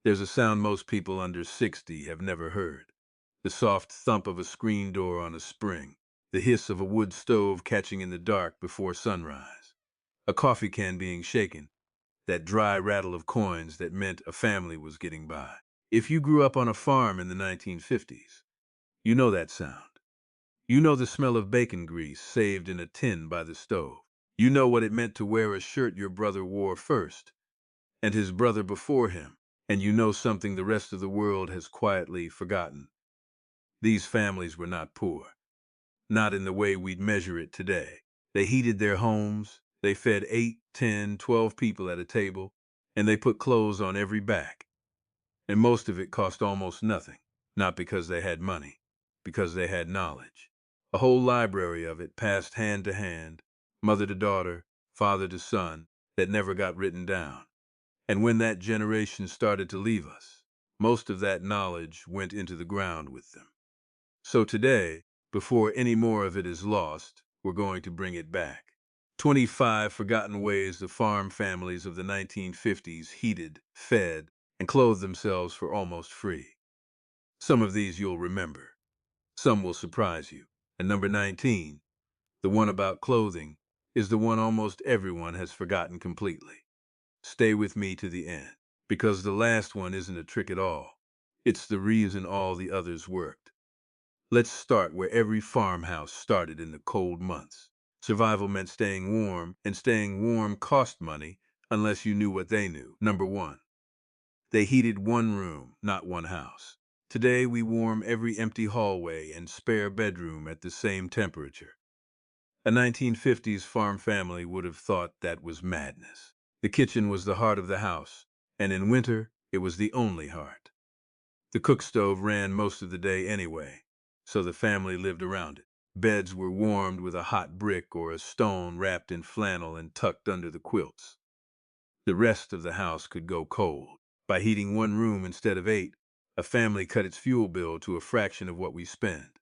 There's a sound most people under 60 have never heard. The soft thump of a screen door on a spring. The hiss of a wood stove catching in the dark before sunrise. A coffee can being shaken. That dry rattle of coins that meant a family was getting by. If you grew up on a farm in the 1950s, you know that sound. You know the smell of bacon grease saved in a tin by the stove. You know what it meant to wear a shirt your brother wore first, and his brother before him. And you know something the rest of the world has quietly forgotten. These families were not poor. Not in the way we'd measure it today. They heated their homes, they fed 8, 10, 12 people at a table, and they put clothes on every back. And most of it cost almost nothing. Not because they had money, because they had knowledge. A whole library of it passed hand to hand, mother to daughter, father to son, that never got written down. And when that generation started to leave us, most of that knowledge went into the ground with them. So today, before any more of it is lost, we're going to bring it back. 25 forgotten ways the farm families of the 1950s heated, fed, and clothed themselves for almost free. Some of these you'll remember. Some will surprise you. And number 19, the one about clothing, is the one almost everyone has forgotten completely. Stay with me to the end, because the last one isn't a trick at all. It's the reason all the others worked. Let's start where every farmhouse started in the cold months. Survival meant staying warm, and staying warm cost money unless you knew what they knew. Number one, they heated one room, not one house. Today we warm every empty hallway and spare bedroom at the same temperature. A 1950s farm family would have thought that was madness. The kitchen was the heart of the house, and in winter, it was the only heart. The cook stove ran most of the day anyway, so the family lived around it. Beds were warmed with a hot brick or a stone wrapped in flannel and tucked under the quilts. The rest of the house could go cold. By heating one room instead of 8, a family cut its fuel bill to a fraction of what we spend.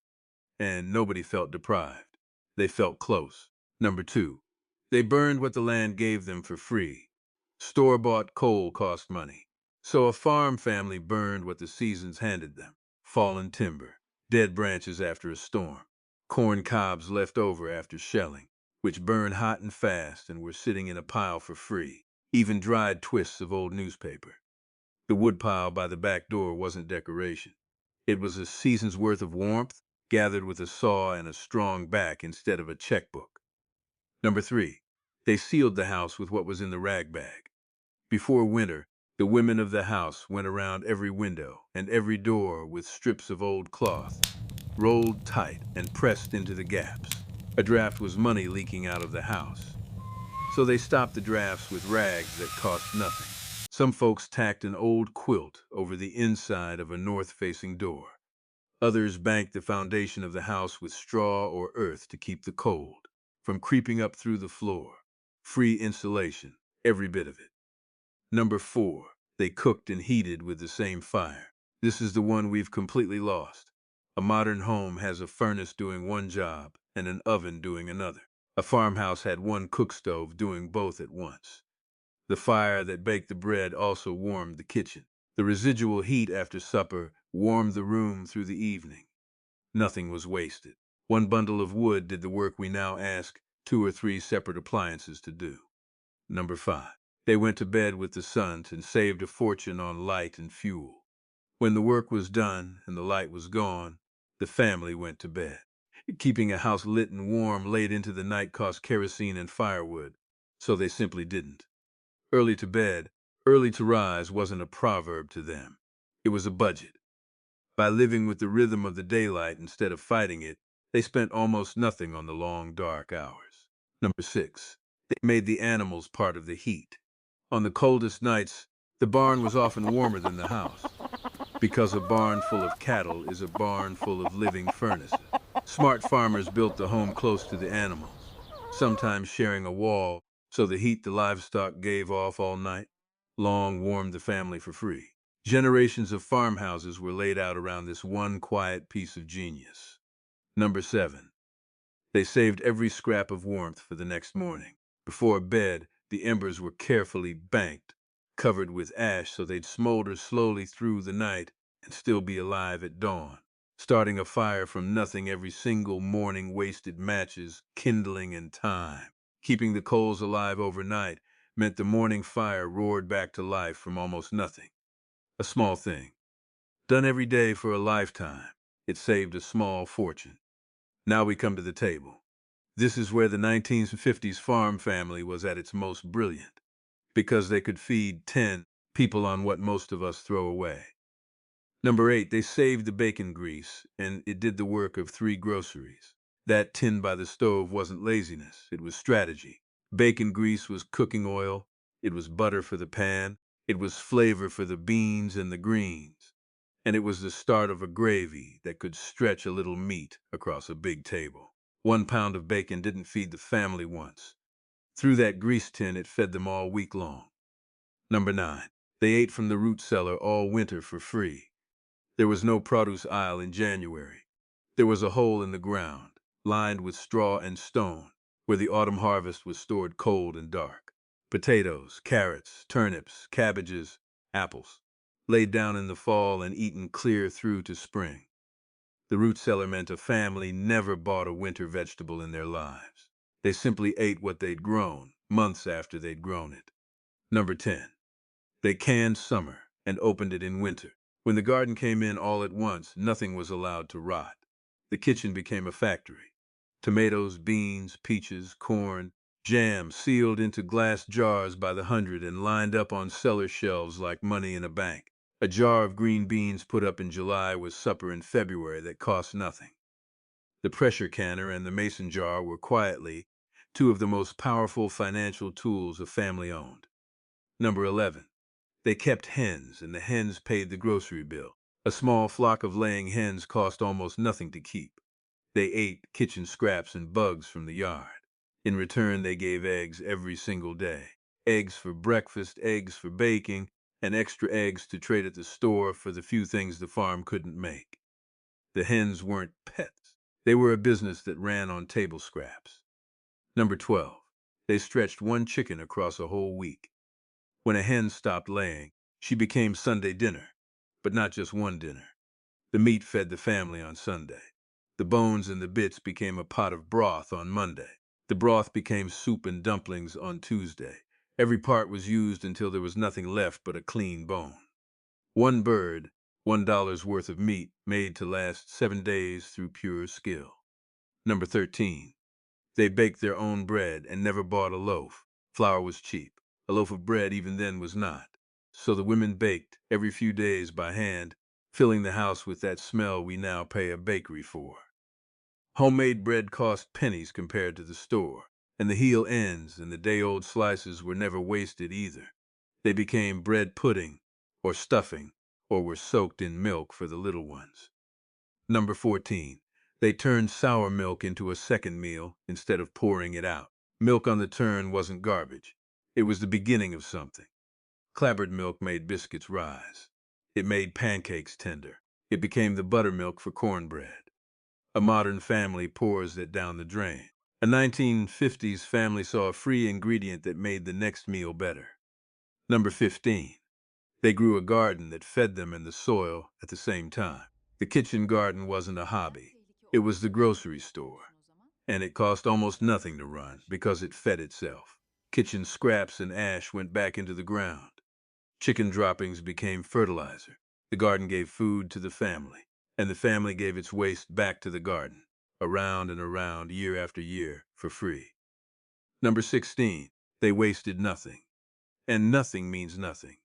And nobody felt deprived. They felt close. Number 2, they burned what the land gave them for free. Store-bought coal cost money. So a farm family burned what the seasons handed them. Fallen timber, dead branches after a storm, corn cobs left over after shelling, which burned hot and fast and were sitting in a pile for free. Even dried twists of old newspaper. The woodpile by the back door wasn't decoration. It was a season's worth of warmth, gathered with a saw and a strong back instead of a checkbook. Number 3, they sealed the house with what was in the rag bag. Before winter, the women of the house went around every window and every door with strips of old cloth, rolled tight and pressed into the gaps. A draft was money leaking out of the house. So they stopped the drafts with rags that cost nothing. Some folks tacked an old quilt over the inside of a north-facing door. Others banked the foundation of the house with straw or earth to keep the cold from creeping up through the floor. Free insulation, every bit of it. Number 4, they cooked and heated with the same fire. This is the one we've completely lost. A modern home has a furnace doing one job and an oven doing another. A farmhouse had one cook stove doing both at once. The fire that baked the bread also warmed the kitchen. The residual heat after supper warmed the room through the evening. Nothing was wasted. One bundle of wood did the work we now ask 2 or 3 separate appliances to do. Number 5, they went to bed with the sun and saved a fortune on light and fuel. When the work was done and the light was gone, the family went to bed. Keeping a house lit and warm late into the night cost kerosene and firewood, so they simply didn't. Early to bed, early to rise wasn't a proverb to them. It was a budget. By living with the rhythm of the daylight instead of fighting it, they spent almost nothing on the long, dark hours. Number 6, they made the animals part of the heat. On the coldest nights, the barn was often warmer than the house, because a barn full of cattle is a barn full of living furnaces. Smart farmers built the home close to the animals, sometimes sharing a wall so the heat the livestock gave off all night long warmed the family for free. Generations of farmhouses were laid out around this one quiet piece of genius. Number 7, they saved every scrap of warmth for the next morning. Before bed, the embers were carefully banked, covered with ash so they'd smolder slowly through the night and still be alive at dawn. Starting a fire from nothing every single morning wasted matches, kindling, and time. Keeping the coals alive overnight meant the morning fire roared back to life from almost nothing. A small thing. Done every day for a lifetime, it saved a small fortune. Now we come to the table. This is where the 1950s farm family was at its most brilliant, because they could feed 10 people on what most of us throw away. Number 8, they saved the bacon grease, and it did the work of 3 groceries. That tin by the stove wasn't laziness, it was strategy. Bacon grease was cooking oil, it was butter for the pan, it was flavor for the beans and the greens, and it was the start of a gravy that could stretch a little meat across a big table. 1 pound of bacon didn't feed the family once. Through that grease tin, it fed them all week long. Number 9, they ate from the root cellar all winter for free. There was no produce aisle in January. There was a hole in the ground, lined with straw and stone, where the autumn harvest was stored cold and dark. Potatoes, carrots, turnips, cabbages, apples, laid down in the fall and eaten clear through to spring. The root cellar meant a family never bought a winter vegetable in their lives. They simply ate what they'd grown, months after they'd grown it. Number 10. They canned summer and opened it in winter. When the garden came in all at once, nothing was allowed to rot. The kitchen became a factory. Tomatoes, beans, peaches, corn, jam sealed into glass jars by the hundred and lined up on cellar shelves like money in a bank. A jar of green beans put up in July was supper in February that cost nothing. The pressure canner and the mason jar were quietly 2 of the most powerful financial tools a family owned. Number 11. They kept hens, and the hens paid the grocery bill. A small flock of laying hens cost almost nothing to keep. They ate kitchen scraps and bugs from the yard. In return, they gave eggs every single day. Eggs for breakfast, eggs for baking, and extra eggs to trade at the store for the few things the farm couldn't make. The hens weren't pets. They were a business that ran on table scraps. Number 12. They stretched 1 chicken across a whole week. When a hen stopped laying, she became Sunday dinner, but not just one dinner. The meat fed the family on Sunday. The bones and the bits became a pot of broth on Monday. The broth became soup and dumplings on Tuesday. Every part was used until there was nothing left but a clean bone. 1 bird, $1 worth of meat made to last 7 days through pure skill. Number 13. They baked their own bread and never bought a loaf. Flour was cheap. A loaf of bread even then was not. So the women baked every few days by hand, filling the house with that smell we now pay a bakery for. Homemade bread cost pennies compared to the store, and the heel ends and the day-old slices were never wasted either. They became bread pudding or stuffing or were soaked in milk for the little ones. Number 14. They turned sour milk into a second meal instead of pouring it out. Milk on the turn wasn't garbage. It was the beginning of something. Clabbered milk made biscuits rise. It made pancakes tender. It became the buttermilk for cornbread. A modern family pours it down the drain. A 1950s family saw a free ingredient that made the next meal better. Number 15. They grew a garden that fed them and the soil at the same time. The kitchen garden wasn't a hobby. It was the grocery store. And it cost almost nothing to run because it fed itself. Kitchen scraps and ash went back into the ground. Chicken droppings became fertilizer. The garden gave food to the family, and the family gave its waste back to the garden, around and around, year after year, for free. Number 16. They wasted nothing. And nothing means nothing.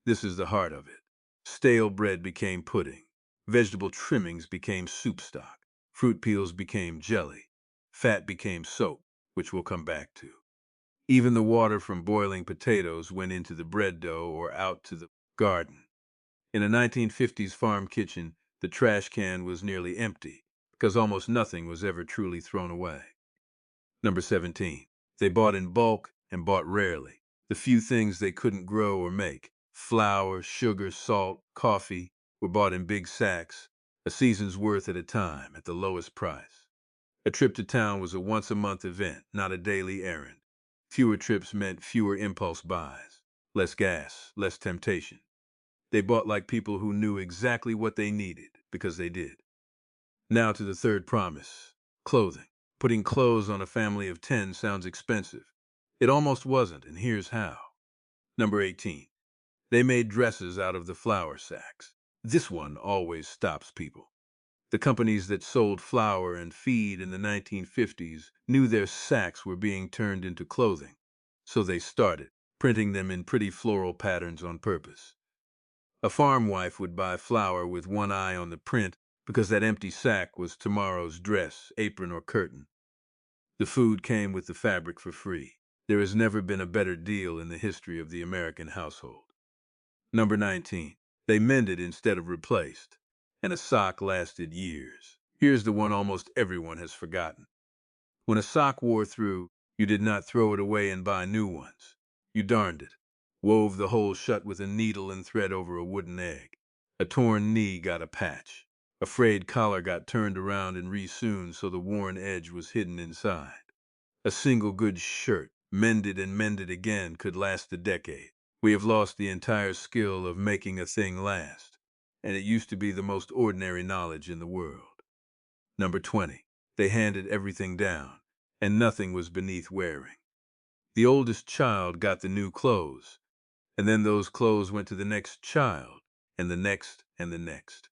This is the heart of it. Stale bread became pudding. Vegetable trimmings became soup stock. Fruit peels became jelly. Fat became soap, which we'll come back to. Even the water from boiling potatoes went into the bread dough or out to the garden. In a 1950s farm kitchen, the trash can was nearly empty because almost nothing was ever truly thrown away. Number 17. They bought in bulk and bought rarely. The few things they couldn't grow or make, flour, sugar, salt, coffee, were bought in big sacks, a season's worth at a time, at the lowest price. A trip to town was a once-a-month event, not a daily errand. Fewer trips meant fewer impulse buys. less gas, less temptation. They bought like people who knew exactly what they needed, because they did. Now to the third promise, clothing. Putting clothes on a family of 10 sounds expensive. It almost wasn't, and here's how. Number 18. They made dresses out of the flour sacks. This one always stops people. The companies that sold flour and feed in the 1950s knew their sacks were being turned into clothing, so they started printing them in pretty floral patterns on purpose. A farm wife would buy flour with one eye on the print because that empty sack was tomorrow's dress, apron, or curtain. The food came with the fabric for free. There has never been a better deal in the history of the American household. Number 19. They mended instead of replaced, and a sock lasted years. Here's the one almost everyone has forgotten. When a sock wore through, you did not throw it away and buy new ones. You darned it, wove the hole shut with a needle and thread over a wooden egg. A torn knee got a patch. A frayed collar got turned around and re-sewn so the worn edge was hidden inside. A single good shirt, mended and mended again, could last a decade. We have lost the entire skill of making a thing last, and it used to be the most ordinary knowledge in the world. Number 20. They handed everything down, and nothing was beneath wearing. The oldest child got the new clothes, and then those clothes went to the next child, and the next, and the next.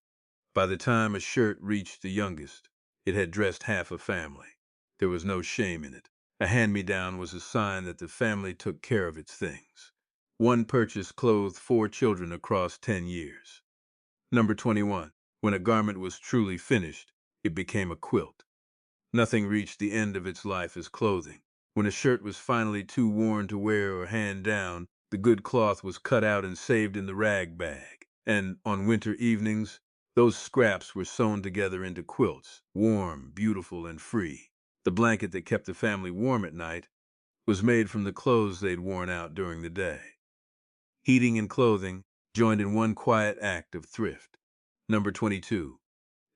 By the time a shirt reached the youngest, it had dressed half a family. There was no shame in it. A hand-me-down was a sign that the family took care of its things. One purchase clothed 4 children across 10 years. Number 21. When a garment was truly finished, it became a quilt. Nothing reached the end of its life as clothing. When a shirt was finally too worn to wear or hand down, the good cloth was cut out and saved in the rag bag. And on winter evenings, those scraps were sewn together into quilts, warm, beautiful, and free. The blanket that kept the family warm at night was made from the clothes they'd worn out during the day. Heating and clothing joined in one quiet act of thrift. Number 22.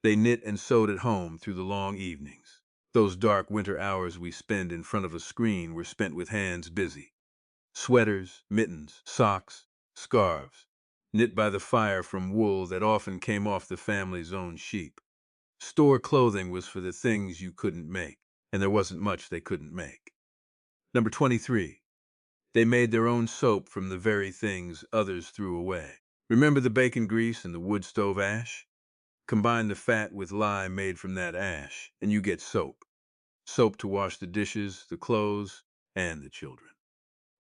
They knit and sewed at home through the long evenings. Those dark winter hours we spend in front of a screen were spent with hands busy. Sweaters, mittens, socks, scarves, knit by the fire from wool that often came off the family's own sheep. Store clothing was for the things you couldn't make, and there wasn't much they couldn't make. Number 23. They made their own soap from the very things others threw away. Remember the bacon grease and the wood stove ash? Combine the fat with lye made from that ash, and you get soap. Soap to wash the dishes, the clothes, and the children.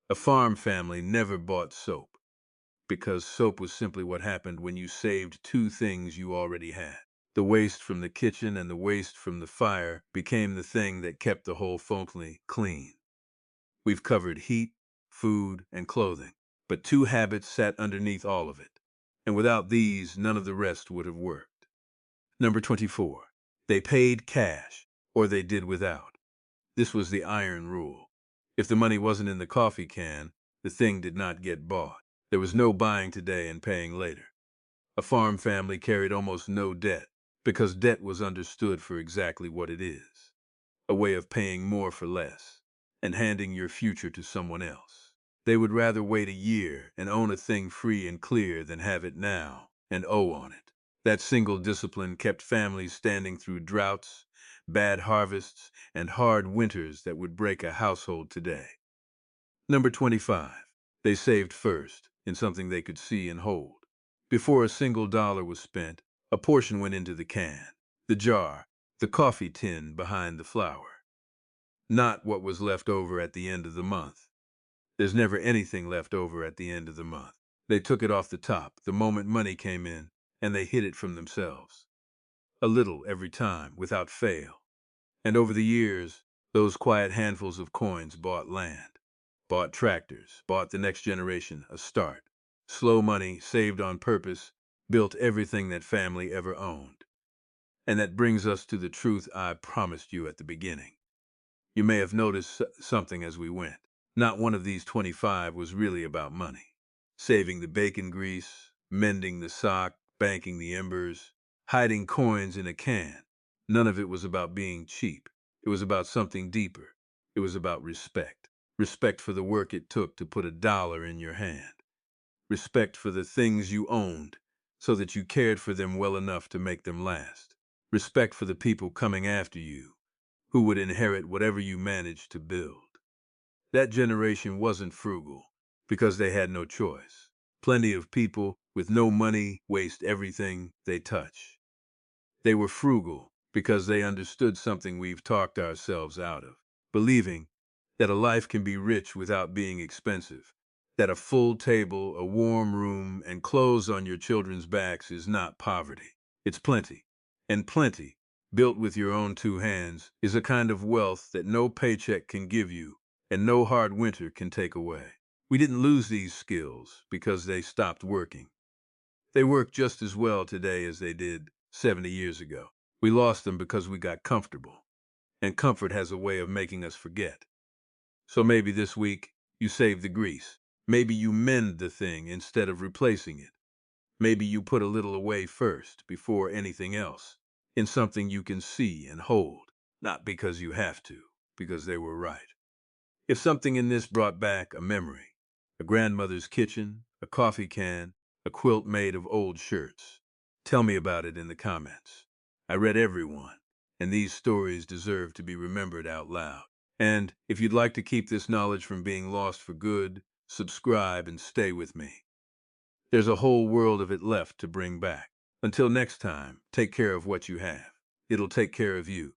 A farm family never bought soap, because soap was simply what happened when you saved 2 things you already had. The waste from the kitchen and the waste from the fire became the thing that kept the whole family clean. We've covered heat, food, and clothing, but 2 habits sat underneath all of it, and without these, none of the rest would have worked. Number 24. They paid cash, or they did without. This was the iron rule. If the money wasn't in the coffee can, the thing did not get bought. There was no buying today and paying later. A farm family carried almost no debt, because debt was understood for exactly what it is: a way of paying more for less, and handing your future to someone else. They would rather wait a year and own a thing free and clear than have it now and owe on it. That single discipline kept families standing through droughts, bad harvests, and hard winters that would break a household today. Number 25. They saved first, in something they could see and hold. Before a single dollar was spent, a portion went into the can, the jar, the coffee tin behind the flour. Not what was left over at the end of the month. There's never anything left over at the end of the month. They took it off the top the moment money came in, and they hid it from themselves. A little every time, without fail. And over the years, those quiet handfuls of coins bought land, bought tractors, bought the next generation a start. Slow money, saved on purpose, built everything that family ever owned. And that brings us to the truth I promised you at the beginning. You may have noticed something as we went. Not one of these 25 was really about money. Saving the bacon grease, mending the sock, banking the embers, hiding coins in a can. None of it was about being cheap. It was about something deeper. It was about respect. Respect for the work it took to put a dollar in your hand. Respect for the things you owned so that you cared for them well enough to make them last. Respect for the people coming after you who would inherit whatever you managed to build. That generation wasn't frugal because they had no choice. Plenty of people with no money waste everything they touch. They were frugal because they understood something we've talked ourselves out of, believing that a life can be rich without being expensive, that a full table, a warm room, and clothes on your children's backs is not poverty. It's plenty. And plenty, built with your own two hands, is a kind of wealth that no paycheck can give you and no hard winter can take away. We didn't lose these skills because they stopped working. They work just as well today as they did 70 years ago. We lost them because we got comfortable, and comfort has a way of making us forget. So maybe this week you save the grease. Maybe you mend the thing instead of replacing it. Maybe you put a little away first, before anything else, in something you can see and hold, not because you have to, because they were right. If something in this brought back a memory, a grandmother's kitchen, a coffee can, a quilt made of old shirts, tell me about it in the comments. I read every one, and these stories deserve to be remembered out loud. And if you'd like to keep this knowledge from being lost for good, subscribe and stay with me. There's a whole world of it left to bring back. Until next time, take care of what you have. It'll take care of you.